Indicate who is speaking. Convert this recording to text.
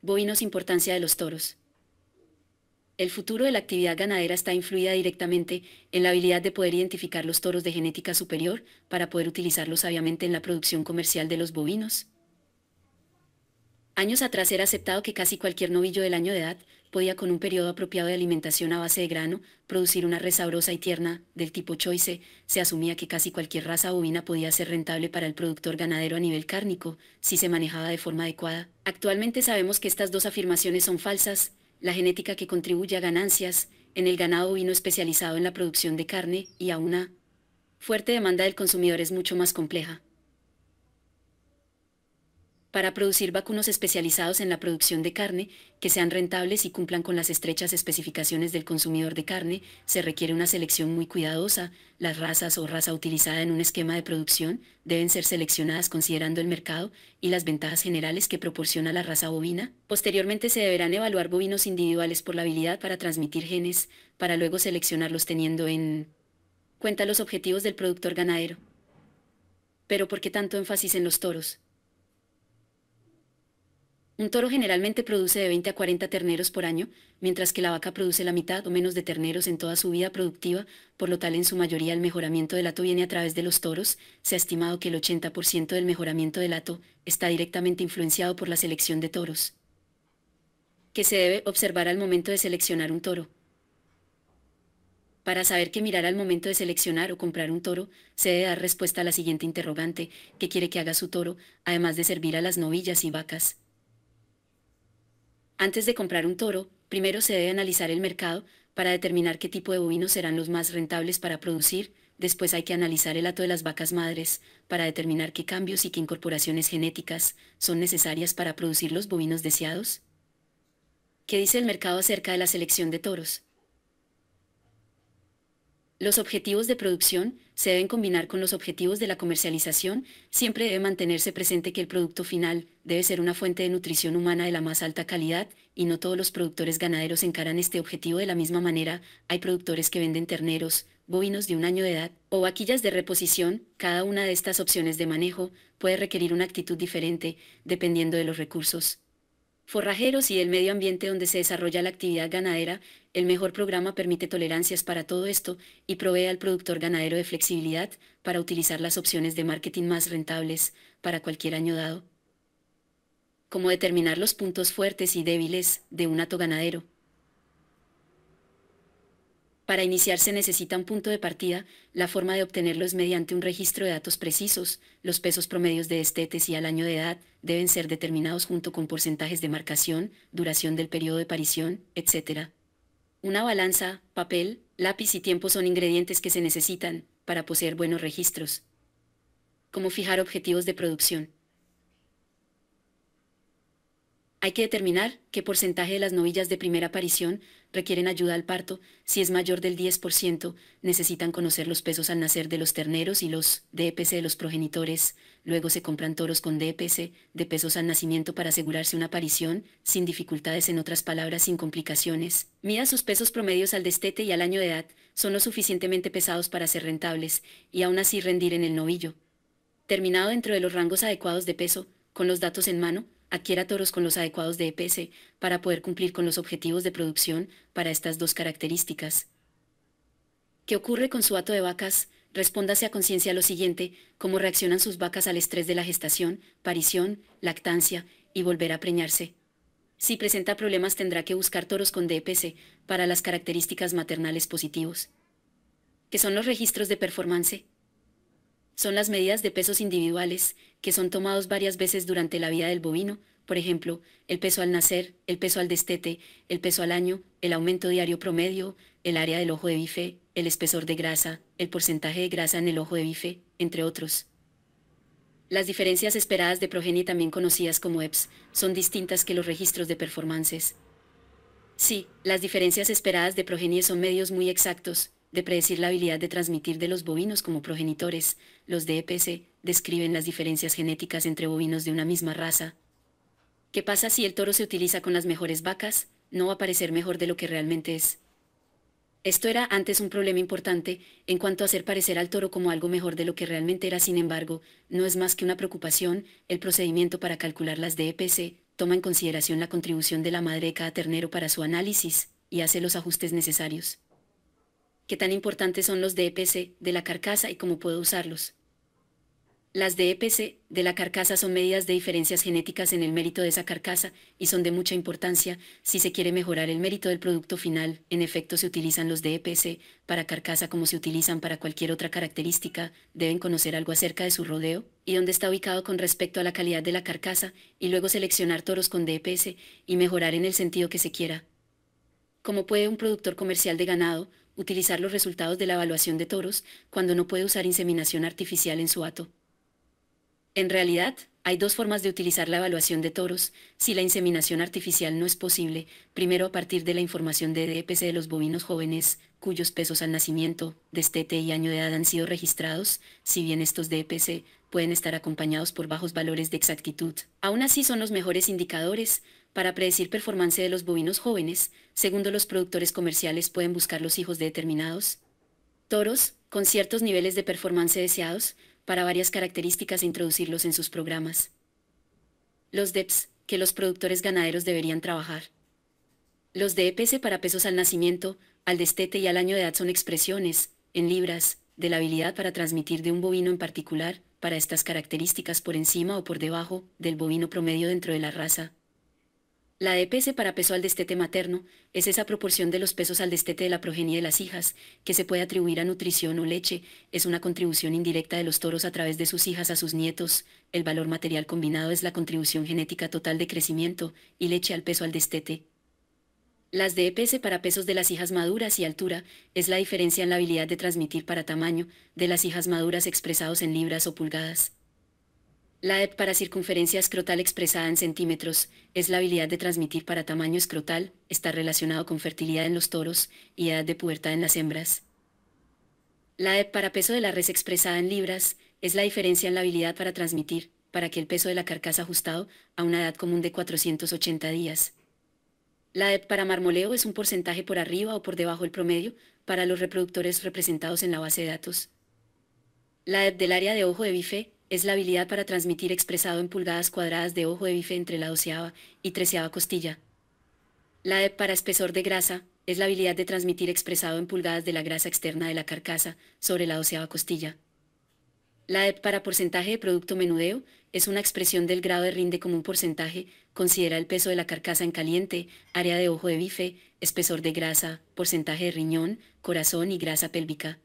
Speaker 1: Bovinos. Importancia de los toros. El futuro de la actividad ganadera está influida directamente en la habilidad de poder identificar los toros de genética superior para poder utilizarlos sabiamente en la producción comercial de los bovinos. Años atrás era aceptado que casi cualquier novillo del año de edad podía, con un periodo apropiado de alimentación a base de grano, producir una res sabrosa y tierna, del tipo choice. Se asumía que casi cualquier raza bovina podía ser rentable para el productor ganadero a nivel cárnico, si se manejaba de forma adecuada. Actualmente sabemos que estas dos afirmaciones son falsas. La genética que contribuye a ganancias en el ganado bovino especializado en la producción de carne y a una fuerte demanda del consumidor es mucho más compleja. Para producir vacunos especializados en la producción de carne, que sean rentables y cumplan con las estrechas especificaciones del consumidor de carne, se requiere una selección muy cuidadosa. Las razas o raza utilizada en un esquema de producción deben ser seleccionadas considerando el mercado y las ventajas generales que proporciona la raza bovina. Posteriormente se deberán evaluar bovinos individuales por la habilidad para transmitir genes, para luego seleccionarlos teniendo en cuenta los objetivos del productor ganadero. Pero ¿por qué tanto énfasis en los toros? Un toro generalmente produce de 20 a 40 terneros por año, mientras que la vaca produce la mitad o menos de terneros en toda su vida productiva. Por lo tal, en su mayoría el mejoramiento del hato viene a través de los toros. Se ha estimado que el 80% del mejoramiento del hato está directamente influenciado por la selección de toros. ¿Qué se debe observar al momento de seleccionar un toro? Para saber qué mirar al momento de seleccionar o comprar un toro, se debe dar respuesta a la siguiente interrogante: ¿qué quiere que haga su toro, además de servir a las novillas y vacas? Antes de comprar un toro, primero se debe analizar el mercado para determinar qué tipo de bovinos serán los más rentables para producir. Después hay que analizar el hato de las vacas madres para determinar qué cambios y qué incorporaciones genéticas son necesarias para producir los bovinos deseados. ¿Qué dice el mercado acerca de la selección de toros? Los objetivos de producción se deben combinar con los objetivos de la comercialización. Siempre debe mantenerse presente que el producto final debe ser una fuente de nutrición humana de la más alta calidad, y no todos los productores ganaderos encaran este objetivo de la misma manera. Hay productores que venden terneros, bovinos de un año de edad, o vaquillas de reposición. Cada una de estas opciones de manejo puede requerir una actitud diferente, dependiendo de los recursos forrajeros y del medio ambiente donde se desarrolla la actividad ganadera. El mejor programa permite tolerancias para todo esto y provee al productor ganadero de flexibilidad para utilizar las opciones de marketing más rentables para cualquier año dado. ¿Cómo determinar los puntos fuertes y débiles de un hato ganadero? Para iniciar se necesita un punto de partida. La forma de obtenerlo es mediante un registro de datos precisos. Los pesos promedios de destetes y al año de edad deben ser determinados junto con porcentajes de marcación, duración del periodo de parición, etc. Una balanza, papel, lápiz y tiempo son ingredientes que se necesitan para poseer buenos registros. ¿Cómo fijar objetivos de producción? Hay que determinar qué porcentaje de las novillas de primera aparición requieren ayuda al parto. Si es mayor del 10%, necesitan conocer los pesos al nacer de los terneros y los DPC de los progenitores. Luego se compran toros con DPC de pesos al nacimiento para asegurarse una aparición sin dificultades, en otras palabras, sin complicaciones. Mida sus pesos promedios al destete y al año de edad. Son lo suficientemente pesados para ser rentables y aún así rendir en el novillo. Terminado dentro de los rangos adecuados de peso, con los datos en mano, adquiera toros con los adecuados de EPS para poder cumplir con los objetivos de producción para estas dos características. ¿Qué ocurre con su hato de vacas? Respóndase a conciencia lo siguiente: ¿cómo reaccionan sus vacas al estrés de la gestación, parición, lactancia y volver a preñarse? Si presenta problemas, tendrá que buscar toros con DPS para las características maternales positivos. ¿Qué son los registros de performance? Son las medidas de pesos individuales que son tomados varias veces durante la vida del bovino. Por ejemplo, el peso al nacer, el peso al destete, el peso al año, el aumento diario promedio, el área del ojo de bife, el espesor de grasa, el porcentaje de grasa en el ojo de bife, entre otros. Las diferencias esperadas de progenie, también conocidas como EPS, son distintas que los registros de performances. Sí, las diferencias esperadas de progenie son medios muy exactos de predecir la habilidad de transmitir de los bovinos como progenitores. Los DPS describen las diferencias genéticas entre bovinos de una misma raza. ¿Qué pasa si el toro se utiliza con las mejores vacas? No va a parecer mejor de lo que realmente es. Esto era antes un problema importante en cuanto a hacer parecer al toro como algo mejor de lo que realmente era. Sin embargo, no es más que una preocupación. El procedimiento para calcular las DPS toma en consideración la contribución de la madre de cada ternero para su análisis y hace los ajustes necesarios. ¿Qué tan importantes son los DEPC de la carcasa y cómo puedo usarlos? Las DEPC de la carcasa son medidas de diferencias genéticas en el mérito de esa carcasa y son de mucha importancia si se quiere mejorar el mérito del producto final. En efecto, se utilizan los DEPC para carcasa como se utilizan para cualquier otra característica. Deben conocer algo acerca de su rodeo y dónde está ubicado con respecto a la calidad de la carcasa y luego seleccionar toros con DEPC y mejorar en el sentido que se quiera. ¿Cómo puede un productor comercial de ganado utilizar los resultados de la evaluación de toros cuando no puede usar inseminación artificial en su hato? En realidad, hay dos formas de utilizar la evaluación de toros, si la inseminación artificial no es posible, primero a partir de la información de DEPC de los bovinos jóvenes, cuyos pesos al nacimiento, destete y año de edad han sido registrados, si bien estos DEPC pueden estar acompañados por bajos valores de exactitud. Aún así son los mejores indicadores para predecir performance de los bovinos jóvenes. Segundo, los productores comerciales pueden buscar los hijos de determinados toros, con ciertos niveles de performance deseados, para varias características e introducirlos en sus programas. Los DEPs que los productores ganaderos deberían trabajar. Los DEPC para pesos al nacimiento, al destete y al año de edad son expresiones, en libras, de la habilidad para transmitir de un bovino en particular, para estas características por encima o por debajo del bovino promedio dentro de la raza. La DPS para peso al destete materno es esa proporción de los pesos al destete de la progenie de las hijas, que se puede atribuir a nutrición o leche, es una contribución indirecta de los toros a través de sus hijas a sus nietos. El valor material combinado es la contribución genética total de crecimiento y leche al peso al destete. Las DEPS para pesos de las hijas maduras y altura es la diferencia en la habilidad de transmitir para tamaño de las hijas maduras expresados en libras o pulgadas. La EP para circunferencia escrotal expresada en centímetros es la habilidad de transmitir para tamaño escrotal, está relacionado con fertilidad en los toros y edad de pubertad en las hembras. La EP para peso de la res expresada en libras es la diferencia en la habilidad para transmitir, para que el peso de la carcasa ajustado a una edad común de 480 días. La EP para marmoleo es un porcentaje por arriba o por debajo del promedio para los reproductores representados en la base de datos. La EP del área de ojo de bife es la habilidad para transmitir expresado en pulgadas cuadradas de ojo de bife entre la 12ª y 13ª costilla. La EP para espesor de grasa es la habilidad de transmitir expresado en pulgadas de la grasa externa de la carcasa sobre la 12ª costilla. La EP para porcentaje de producto menudeo es una expresión del grado de rinde como un porcentaje, considera el peso de la carcasa en caliente, área de ojo de bife, espesor de grasa, porcentaje de riñón, corazón y grasa pélvica.